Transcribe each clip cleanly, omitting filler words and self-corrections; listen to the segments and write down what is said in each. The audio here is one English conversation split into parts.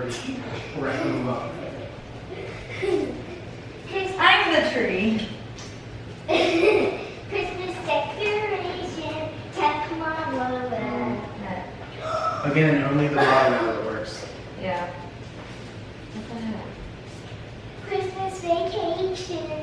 already wrapping them up. I'm the tree. Christmas decoration, check my logo. Again, only the bottom of it works. Yeah. Christmas vacation.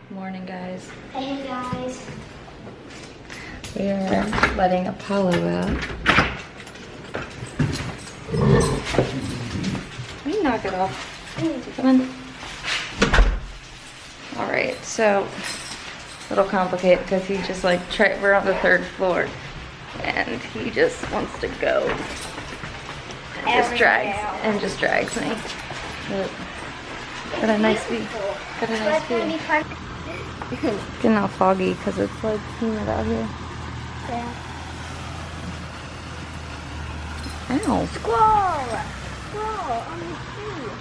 Morning, guys. Hey guys. We're letting Apollo out. Can you knock it off? Come on. Alright, so a little complicated because he just like we're on the 3rd floor and he just wants to go. And just drags me. But got a nice view. Got a nice view. It's getting all foggy because it's like humid out here. Yeah. Ow. Squirrel! Squirrel on the tree.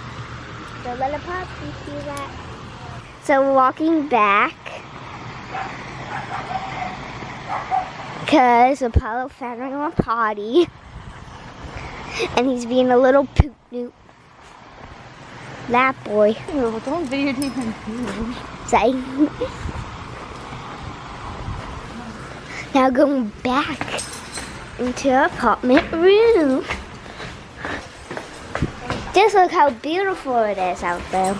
Don't let a puppy see that. So we're walking back because Apollo found him a potty and he's being a little poop noop. That boy. Oh, don't videotape him. Say. Now going back into our apartment room. Just look how beautiful it is out there.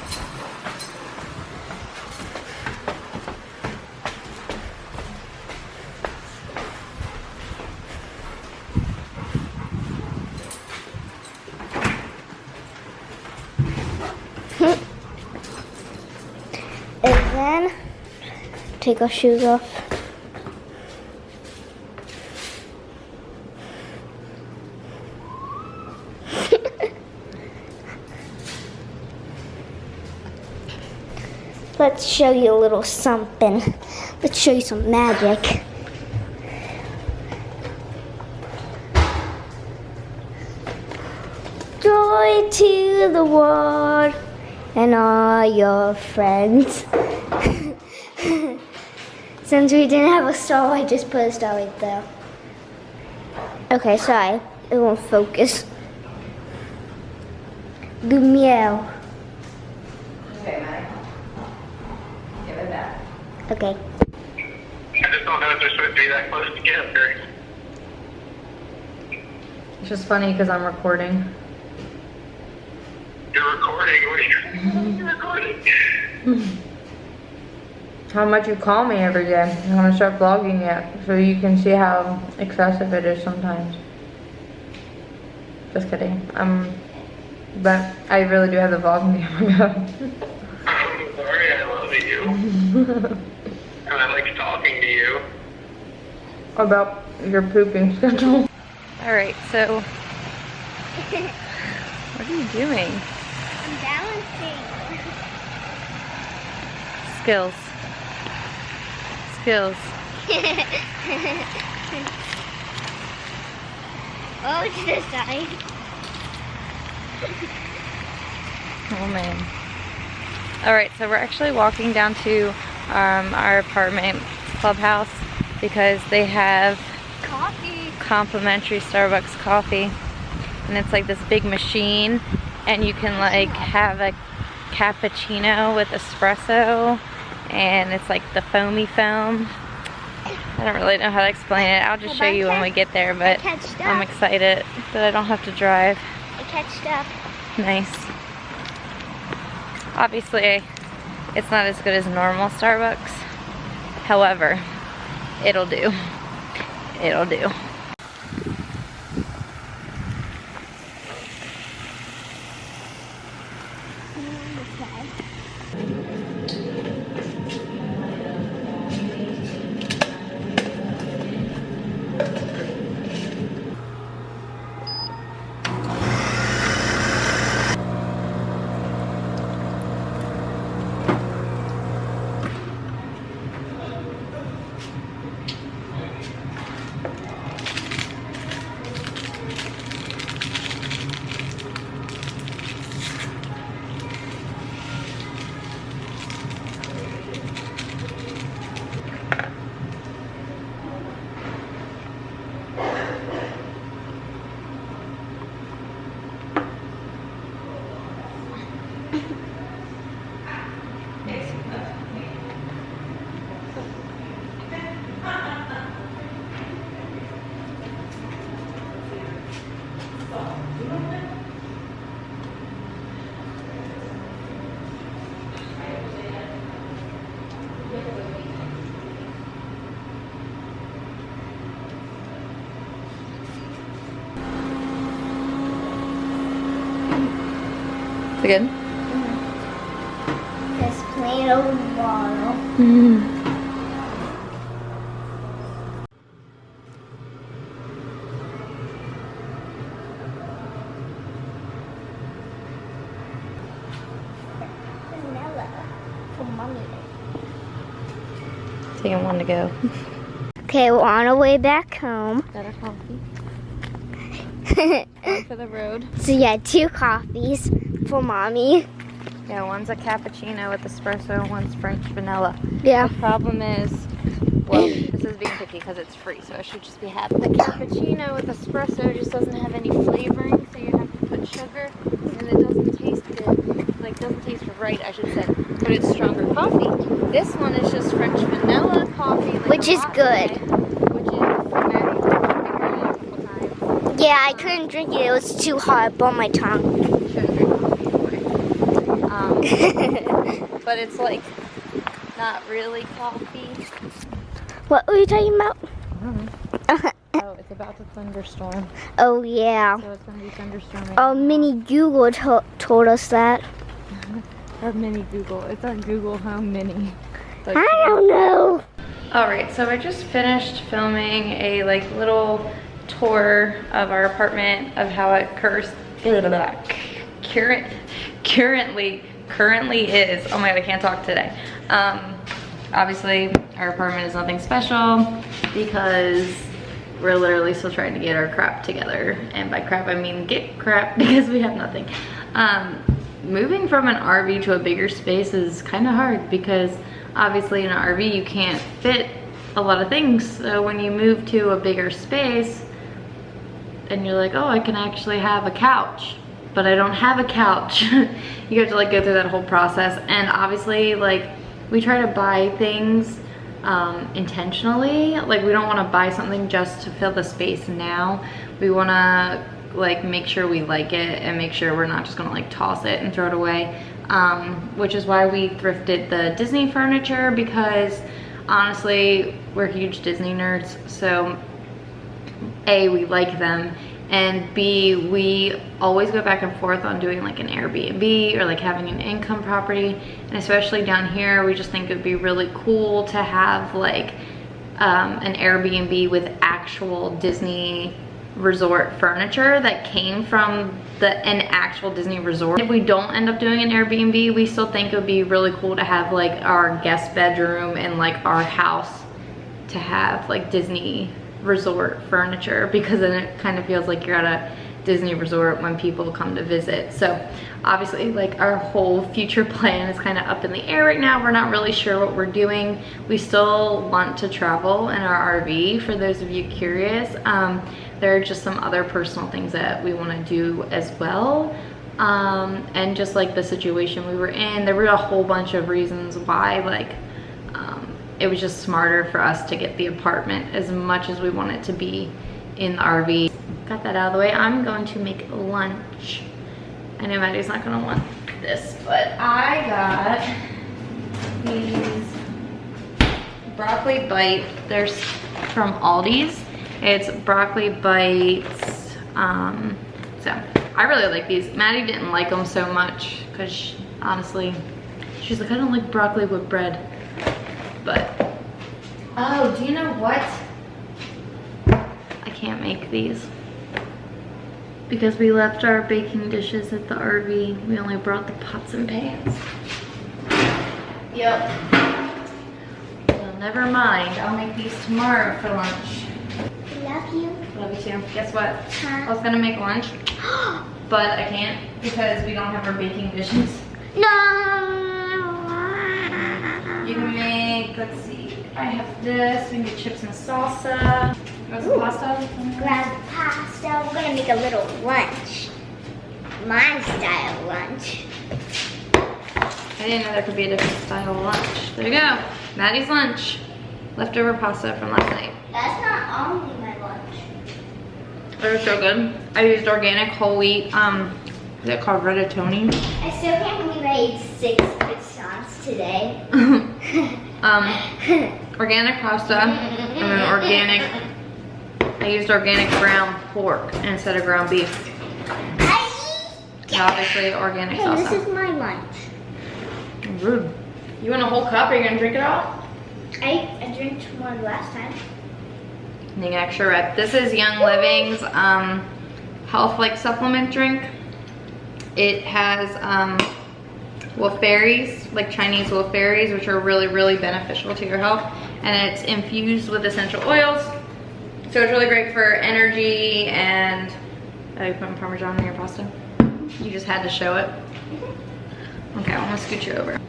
And then take our shoes off. Let's show you a little something. Let's show you some magic. Joy to the world and all your friends. Since we didn't have a star, I just put a star right there. Okay, sorry. It won't focus. Good meow. Okay, Maddie. Give it back. Okay. I just don't know if they're supposed to be that close together. It's just funny because I'm recording. You're recording? What are you recording? How much you call me every day. I want to start vlogging it so you can see how excessive it is sometimes. Just kidding. But I really do have the vlogging camera. I'm sorry, I love you. And I like talking to you. About your pooping schedule. Alright, so what are you doing? I'm balancing. Skills. Oh, to the side. Oh man. Alright, so we're actually walking down to our apartment clubhouse because they have Coffee. complimentary Starbucks coffee. And it's like this big machine and you can like have a cappuccino with espresso and it's like the foamy foam. I don't really know how to explain it. I'll just show you when we get there, but I'm excited that I don't have to drive. I catched up. Nice. Obviously, it's not as good as normal Starbucks. However, it'll do. It'll do. it good? Just plain old bottle. Vanilla for mommy. Taking one to go. Okay, we're on our way back home. Got our coffee. One for the road. So yeah, 2 coffees for mommy. Yeah, one's a cappuccino with espresso, and one's French vanilla. Yeah. The problem is, well, this is being picky because it's free, so I should just be happy. The cappuccino with espresso just doesn't have any flavoring, so you have to put sugar, and it doesn't taste good. Like, doesn't taste right, I should say. But it's stronger coffee. This one is just French vanilla coffee. Like Which is good. Which is Maddie's been drinking a couple times. Yeah, I couldn't drink it. It was too hot. It burned my tongue. Shouldn't drink coffee anyway. But it's like not really coffee. What were you talking about? Oh, it's about to thunderstorm. Oh, yeah. So it's going to be thunderstorming. Oh, Mini Google told us that. Our mini Google. It's our Google Home Mini. I don't know. Alright, so I just finished filming a like little tour of our apartment of how it currently is. Oh my god, I can't talk today. Obviously our apartment is nothing special because we're literally still trying to get our crap together, and by crap I mean get crap because we have nothing. Moving from an RV to a bigger space is kind of hard because obviously in an RV you can't fit a lot of things, so when you move to a bigger space and you're like, oh, I can actually have a couch, but I don't have a couch. You have to like go through that whole process, and obviously like we try to buy things intentionally. Like we don't want to buy something just to fill the space now. We want to like make sure we like it and make sure we're not just gonna like toss it and throw it away, which is why we thrifted the Disney furniture, because honestly we're huge Disney nerds. So A, we like them, and B, we always go back and forth on doing like an Airbnb or like having an income property, and especially down here we just think it would be really cool to have like an Airbnb with actual Disney resort furniture that came from an actual Disney resort. If we don't end up doing an Airbnb, we still think it would be really cool to have like our guest bedroom and like our house to have like Disney resort furniture, because then it kind of feels like you're at a Disney resort when people come to visit. So obviously like our whole future plan is kind of up in the air right now. We're not really sure what we're doing. We still want to travel in our RV, for those of you curious. There are just some other personal things that we want to do as well, and just like the situation we were in, there were a whole bunch of reasons why like it was just smarter for us to get the apartment, as much as we want it to be in the RV. Got that out of the way. I'm going to make lunch. I know Maddie's not gonna want this, but I got these broccoli bites. They're from Aldi's. It's broccoli bites. So I really like these. Maddie didn't like them so much because honestly, she's like, I don't like broccoli with bread. But, oh, do you know what? I can't make these because we left our baking dishes at the RV. We only brought the pots and pans. Yep. Well, never mind. I'll make these tomorrow for lunch. Love you. Love you too. Guess what? Huh? I was gonna make lunch, but I can't because we don't have our baking dishes. No. You can make, let's see, I have this. We can get chips and salsa. You want some pasta? Grab pasta. We're gonna make a little lunch. My style lunch. I didn't know there could be a different style of lunch. There you go. Maddie's lunch. Leftover pasta from last night. That's not only my lunch. They were so good. I used organic whole wheat. Is it called rigatoni? I still can't believe I ate 6 croissants today. Organic pasta, and then organic. I used organic ground pork instead of ground beef. Yeah. And obviously organic Hey, salsa. this is my lunch. Rude. You want a whole cup? Are you gonna drink it all? I drank one last time. NingXia Red. This is Young Living's health like supplement drink. It has wolfberries, like Chinese wolfberries, which are really, really beneficial to your health. And it's infused with essential oils. So it's really great for energy. And are you putting Parmesan in your pasta? You just had to show it. Okay, I'm gonna scoot you over.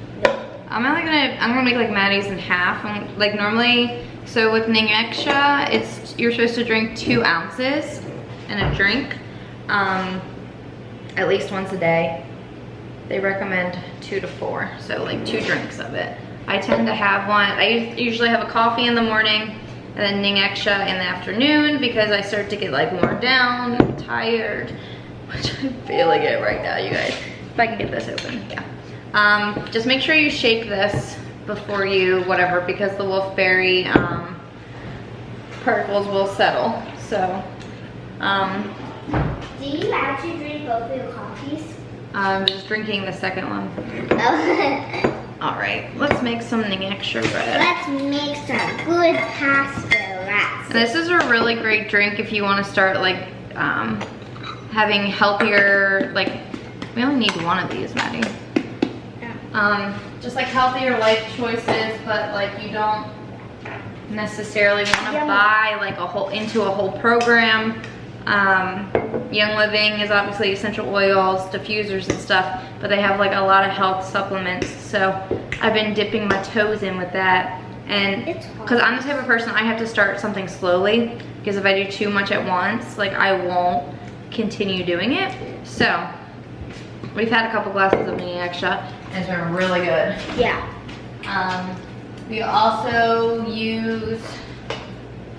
I'm gonna make like Maddie's in half. Like normally, so with NingXia, you're supposed to drink 2 ounces in a drink, at least once a day. They recommend 2 to 4, so like 2 drinks of it. I tend to have one. I usually have a coffee in the morning and then NingXia in the afternoon because I start to get like worn down, tired, which I'm feeling it right now, you guys. If I can get this open, yeah. Just make sure you shake this before you whatever, because the wolfberry particles will settle. So, Do you actually drink both of your coffees? I'm just drinking the second one. Oh. All right, let's make some NingXia Red. Let's make some good pasta. This is a really great drink if you want to start like having healthier, like we only need one of these, Maddie. Just like healthier life choices, but like you don't necessarily want to buy like into a whole program. Young Living is obviously essential oils, diffusers and stuff, but they have like a lot of health supplements. So I've been dipping my toes in with that. And because I'm the type of person, I have to start something slowly, because if I do too much at once, like I won't continue doing it. So we've had a couple glasses of NingXia and it's been really good. Yeah. We also use,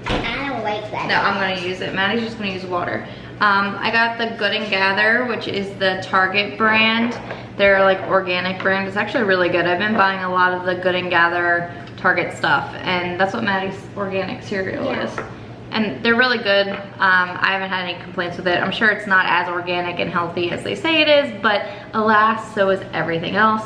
I don't like that. no, I'm gonna use it. Maddie's just gonna use water. I got the Good and Gather, which is the Target brand. They're like organic brand. It's actually really good. I've been buying a lot of the Good and Gather Target stuff, and that's what Maddie's organic cereal is. And they're really good. I haven't had any complaints with it. I'm sure it's not as organic and healthy as they say it is, but alas, so is everything else.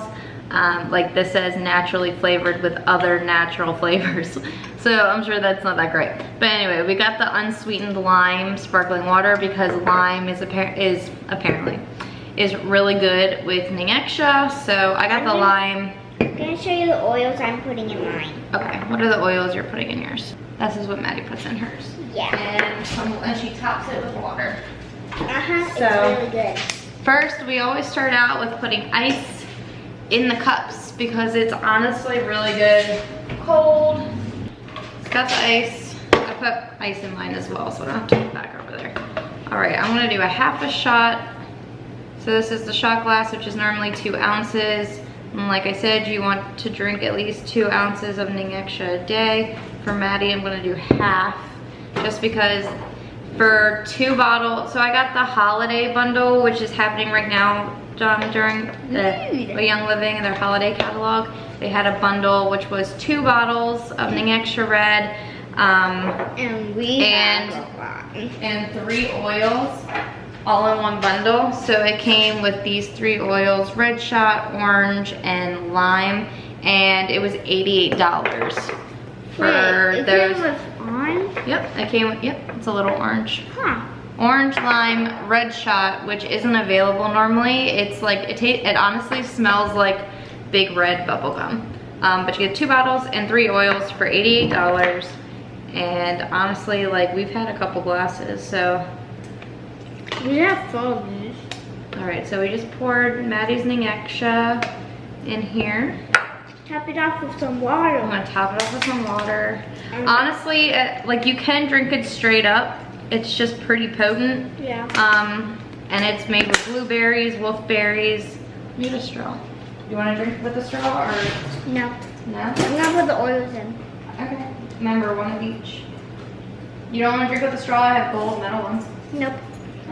Like this says naturally flavored with other natural flavors. So I'm sure that's not that great. But anyway, we got the unsweetened lime sparkling water because lime is apparently really good with NingXia. So I got the lime. I'm gonna show you the oils I'm putting in mine. Okay, what are the oils you're putting in yours? This is what Maddie puts in hers. Yeah. And she tops it with water. It's really good. First, we always start out with putting ice in the cups because it's honestly really good cold. It's got the ice. I put ice in mine as well, so I don't have to put it back over there. All right, I'm gonna do a half a shot. So this is the shot glass, which is normally 2 ounces. And like I said, you want to drink at least 2 ounces of NingXia a day. For Maddie, I'm gonna do half, just because for 2 bottles, so I got the holiday bundle, which is happening right now during the Young Living and their holiday catalog. They had a bundle, which was 2 bottles of NingXia Red, and 3 oils, all in one bundle. So it came with these 3 oils, red shot, orange, and lime, and it was $88 for those. Came with orange? Yep, it came with, yep, it's a little orange. Huh. Orange, lime, red shot, which isn't available normally. It's like, it honestly smells like big red bubble gum. But you get 2 bottles and 3 oils for $88. And honestly, like, we've had a couple glasses, so. We have 4 of these. All right, so we just poured Maddie's NingXia in here. Top it off with some water. I'm gonna top it off with some water. Honestly, like you can drink it straight up. It's just pretty potent. Yeah. And it's made with blueberries, wolfberries. Need a straw. You wanna drink with a straw or? No. No? I'm gonna put the oils in. Okay. Remember, 1 of each. You don't wanna drink with a straw? I have gold metal ones. Nope.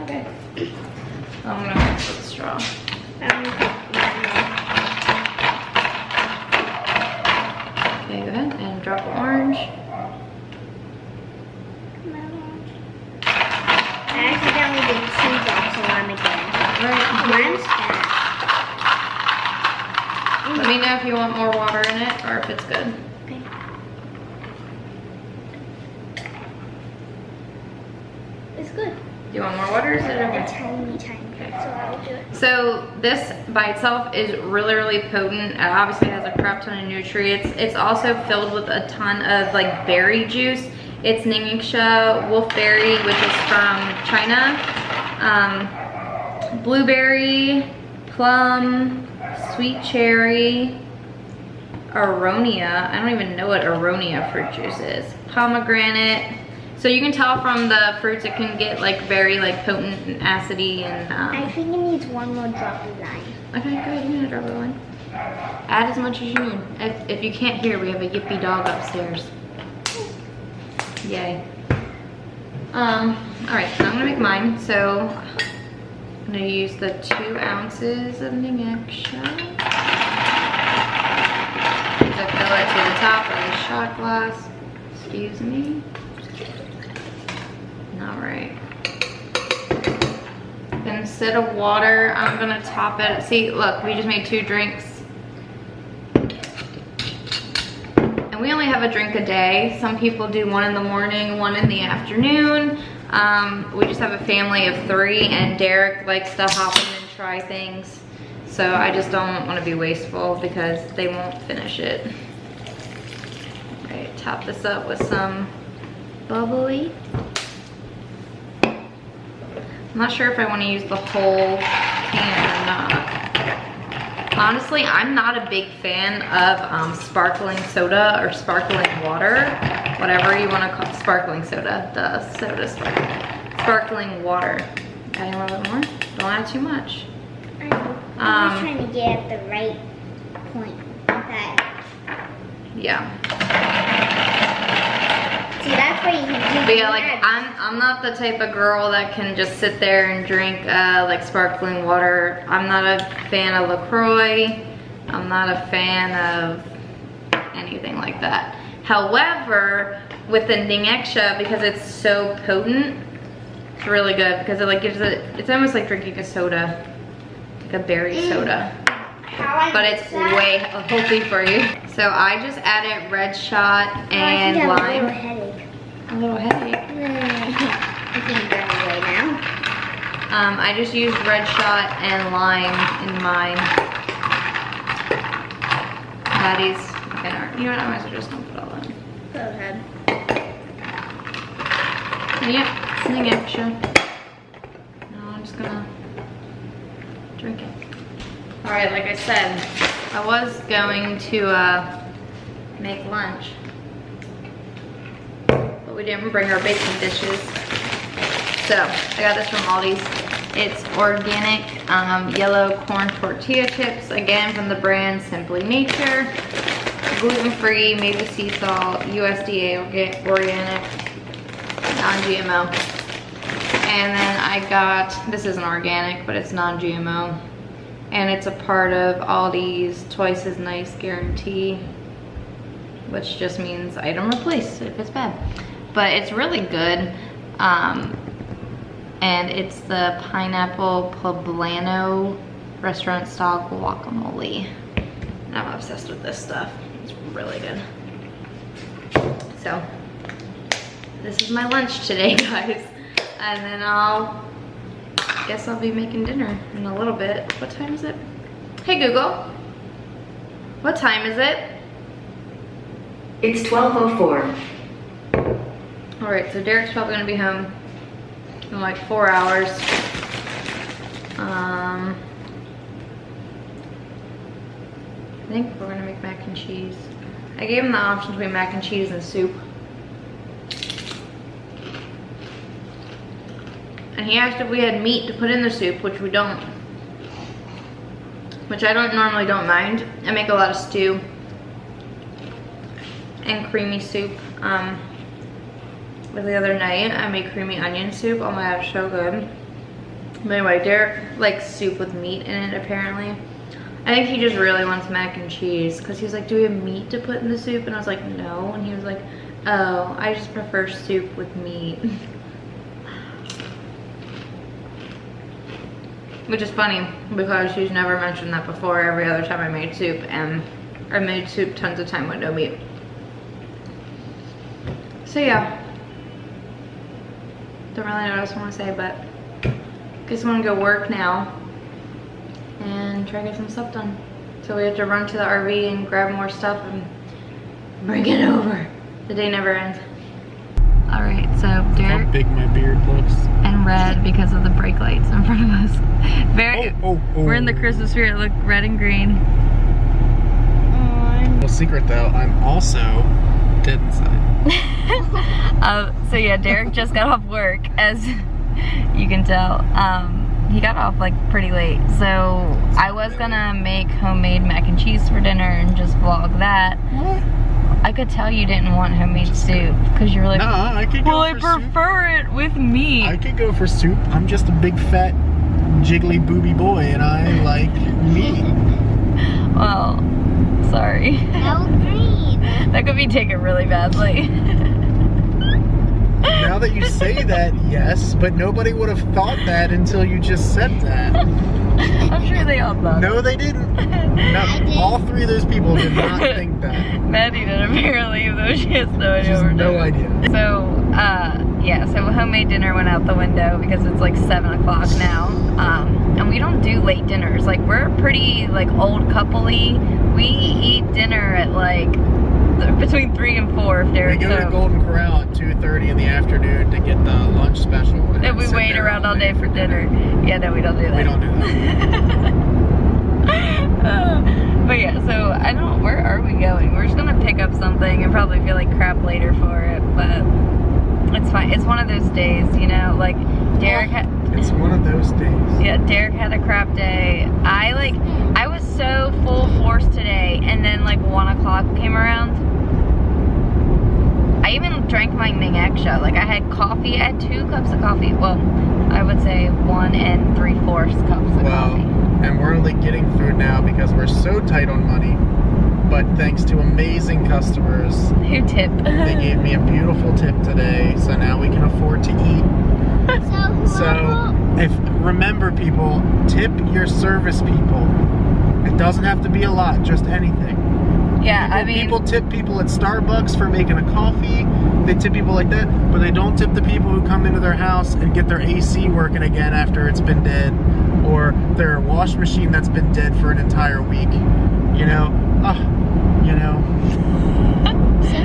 Okay. I'm gonna mix with a straw. Okay, go ahead and drop the orange. I accidentally did 2 drops of lime again. Mine's fat. Let me know if you want more water in it or if it's good. Okay. It's good. Do you want more water or is it A okay? tiny, so I'll do it. So this by itself is really, really potent. It obviously has a crap ton of nutrients. It's also filled with a ton of like berry juice. It's NingXia wolfberry, which is from China. Blueberry, plum, sweet cherry, aronia. I don't even know what aronia fruit juice is. Pomegranate. So you can tell from the fruits it can get like very like potent and acidy and I think it needs one more drop of lime. okay, go ahead, you can drop it one. Add as much as you need. If you can't hear, we have a yippy dog upstairs. Yay. Alright, so I'm gonna make mine. So I'm gonna use the 2 ounces of NingXia to fill it to the top of the shot glass. Excuse me. Alright. Instead of water, I'm gonna top it. See, look, we just made 2 drinks. And we only have a drink a day. Some people do 1 in the morning, 1 in the afternoon. We just have a family of 3 and Derek likes to hop in and try things. So I just don't want to be wasteful because they won't finish it. Alright, top this up with some bubbly. I'm not sure if I want to use the whole can or not. Honestly, I'm not a big fan of sparkling soda or sparkling water. Whatever you want to call sparkling soda. The soda sparkling water. Adding a little bit more. Don't add too much. I'm just trying to get at the right point. Okay. Yeah. See, that's where you can do. But yeah, like I'm not the type of girl that can just sit there and drink like sparkling water. I'm not a fan of LaCroix. I'm not a fan of anything like that. However, with the NingXia, because it's so potent, it's really good because it like gives it. It's almost like drinking a soda, like a berry soda. But it's way healthy for you. So I just added red shot and I lime. have a little headache. A little headache. I can go away now. I just used red shot and lime in mine. Patties. Okay, you know what? I might as well just put it all in. Go ahead. Yep, it's NingXia. Now I'm just gonna drink it. Alright, like I said, I was going to make lunch, but we didn't bring our baking dishes. So, I got this from Aldi's. It's organic yellow corn tortilla chips, again from the brand Simply Nature. Gluten-free, made with sea salt, USDA organic, non-GMO. And then I got, this isn't organic, but it's non-GMO. And it's a part of Aldi's twice as nice guarantee, which just means item replaced if it's bad. But it's really good. And it's the pineapple poblano restaurant style guacamole. And I'm obsessed with this stuff. It's really good. So, this is my lunch today, guys. And then guess I'll be making dinner in a little bit. What time is it? Hey Google, what time is it? It's 12:04. All right, so Derek's probably gonna be home in like 4 hours. I think we're gonna make mac and cheese. I gave him the option between mac and cheese and soup. And he asked if we had meat to put in the soup, which we don't. Which I normally don't mind. I make a lot of stew and creamy soup. But the other night I made creamy onion soup. Oh my god, so good. But anyway, Derek likes soup with meat in it apparently. I think he just really wants mac and cheese because he was like, do we have meat to put in the soup? And I was like, no. And he was like, oh, I just prefer soup with meat. Which is funny because she's never mentioned that before. Every other time I made soup, and I made soup tons of time with no meat. So yeah, don't really know what else I want to say, but guess I'm gonna go work now and try to get some stuff done. So we have to run to the RV and grab more stuff and bring it over. The day never ends. All right, so Derek. How big my beard looks. And red because of the brake lights in front of us. Very. We're in the Christmas spirit. Look, red and green. Well, secret though, I'm also dead inside. So yeah, Derek just got off work, as you can tell. He got off like pretty late, so I was gonna make homemade mac and cheese for dinner and just vlog that. What? I could tell you didn't want homemade soup because you were like, nah, I could go well, I for prefer it with meat. I could go for soup. I'm just a big fat jiggly booby boy and I like meat. Well, sorry. No green. That could be taken really badly. Now that you say that, yes, but nobody would have thought that until you just said that. I'm sure they all thought. No, they didn't. No, all three of those people did not think that. Maddie did apparently, though she has no idea. She has no idea. So, yeah, so homemade dinner went out the window because it's like 7 o'clock now. And we don't do late dinners. Like, we're pretty, like, old couple-y. We eat dinner at, like, between 3 and 4 if Derek's We go to Golden Corral at 2:30 in the afternoon to get the lunch special. And we wait around all day for dinner. Yeah, no, we don't do that. We don't do that. But yeah, so I don't, where are we going? We're just gonna pick up something and probably feel like crap later for it, but it's fine. It's one of those days, you know, like Derek had. It's one of those days. Yeah, Derek had a crap day. I was so full force today, and then like 1 o'clock came around. I even drank my NingXia. Like I had coffee. I had 2 cups of coffee. Well, I would say 1 3/4 cups of coffee. And we're only getting food now because we're so tight on money. But thanks to amazing customers Who tip? they gave me a beautiful tip today, so now we can afford to eat. So, remember people, tip your service people. It doesn't have to be a lot, just anything. Yeah, People tip people at Starbucks for making a coffee. They tip people like that, but they don't tip the people who come into their house and get their AC working again after it's been dead, or their wash machine that's been dead for an entire week. You know, you know.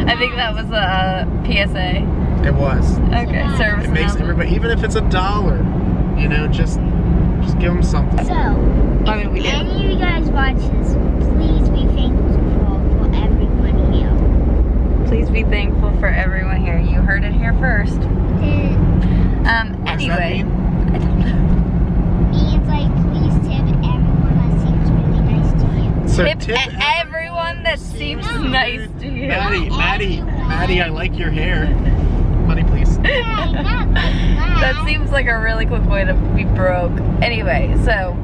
I think that was a PSA. It was. Okay, service. It makes everybody, even if it's $1, you know, just give them something. So, I mean, we if did. any of you guys watch this, please be thankful for everyone here. Please be thankful for everyone here. You heard it here first. What does that Anyway. mean? I don't know. Means like please tip everyone that seems really nice to you. So Tip everyone that seems nice to you. Maddie, I like your hair. Money, please. Hey, not like that. That seems like a really quick way to be broke. Anyway, so,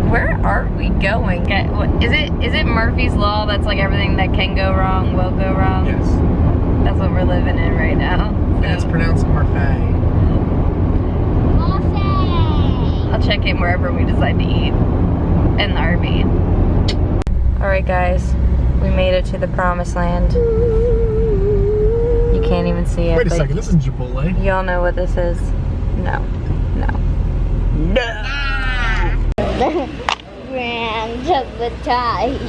where are we going? Okay, is it Murphy's Law that's like everything that can go wrong will go wrong? Yes. That's what we're living in right now. And it's pronounced Marfay. Buffet. I'll check in wherever we decide to eat in the RV. Alright guys, we made it to the promised land. You can't even see it. Wait a but second, this is Chipotle. y'all know what this is. No. Grand appetite.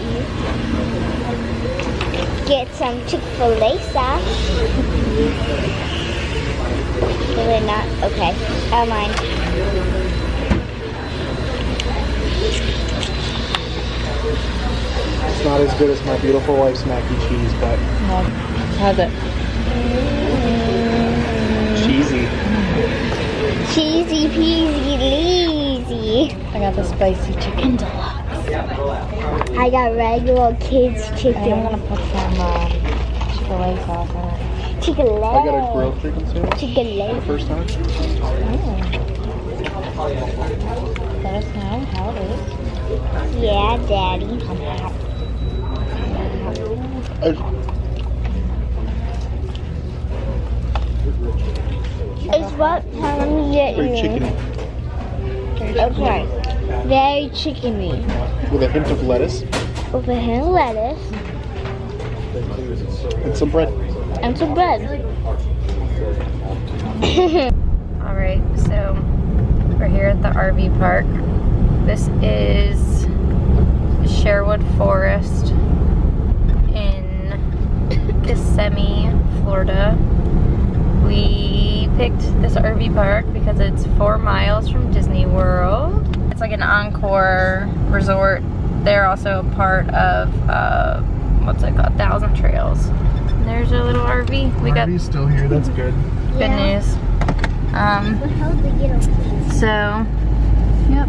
Get some Chick-fil-A sauce. Really not? Okay. I don't mind. It's not as good as my beautiful wife's mac and cheese, but How's it? cheesy. Cheesy peasy lazy. I got the spicy chicken deluxe. I got regular kids I'm chicken. gonna put some Chick-fil-A sauce in it. Chicken-fil-A. I got a grilled chicken sandwich Chicken-fil-A. for the first time. Let us know how it is. Yeah, Daddy. I'm happy. It's what time you get Very you. chickeny. Okay. Very chickeny. With a hint of lettuce With a hint of lettuce and some bread. and some bread. Alright, so we're here at the RV park. This is Sherwood Forest in Kissimmee, Florida. We picked this RV park because it's 4 miles from Disney World. It's like an Encore resort. They're also a part of, what's it called, Thousand Trails. And there's our little RV. We got RV's still here, that's good. good news. How did they get on? So, yep,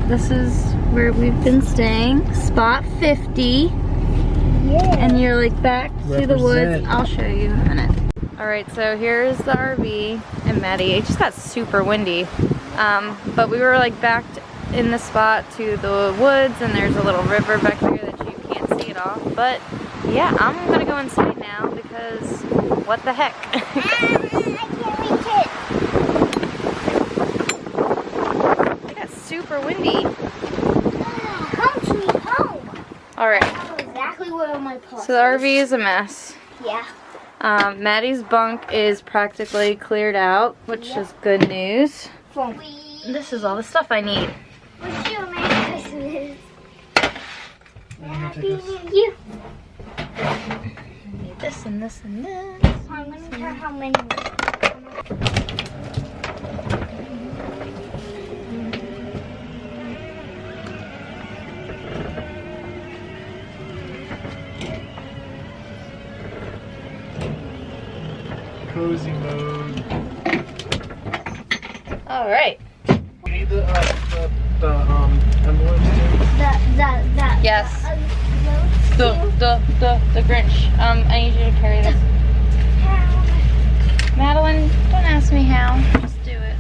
this is where we've been staying. Spot 50. Yeah. And you're like back to the woods. Represent. I'll show you in a minute. Alright, so here's the RV and Maddie. It just got super windy. But we were like backed in the spot to the woods, and there's a little river back there that you can't see at all. But yeah, I'm gonna go inside now because what the heck? I can't reach it. It got super windy. Come sweet home. Alright, I know exactly where my paw so the RV is a mess. Yeah. Maddie's bunk is practically cleared out, which is good news. This is all the stuff I need. What's your Merry Christmas? Happy New Year. I need this and this and this. I'm gonna tell how many. Cozy mode. All right. We need the envelopes too. Yes. The Grinch. I need you to carry this. Madeline, don't ask me how. Just do it.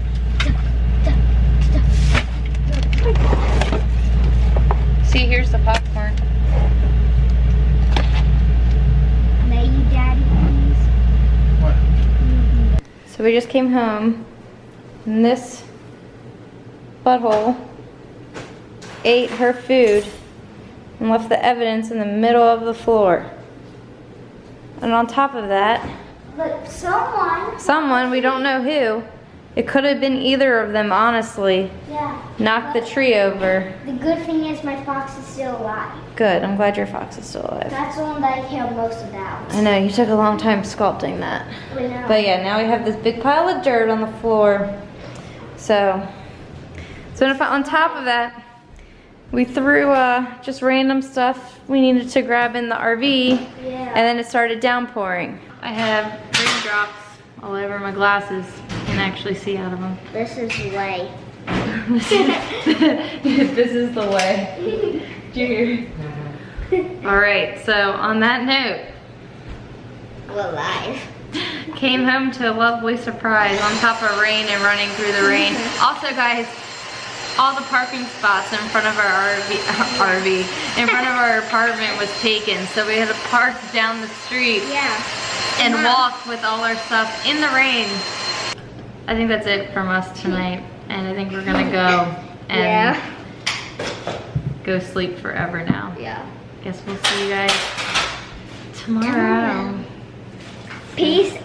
See, here's the popcorn. May you, Daddy, please. What? So we just came home, and this butthole ate her food and left the evidence in the middle of the floor. And on top of that, But someone, we don't know who, it could have been either of them, honestly, yeah. knocked the tree over. The good thing is my fox is still alive. Good, I'm glad your fox is still alive. That's the one that I care most about. I know, you took a long time sculpting that. I know. But yeah, now we have this big pile of dirt on the floor. So on top of that, we threw just random stuff we needed to grab in the RV, Yeah. and then it started downpouring. I have raindrops all over my glasses. You can actually see out of them. This is the way. This is the way. Do you hear? All right, so on that note, We're live. came home to a lovely surprise on top of rain and running through the rain. Also, guys, all the parking spots in front of our RV in front of our apartment was taken, so we had to park down the street Yeah. and walk with all our stuff in the rain. I think that's it from us tonight, and I think we're gonna go and go sleep forever now. Yeah. Guess we'll see you guys tomorrow. Peace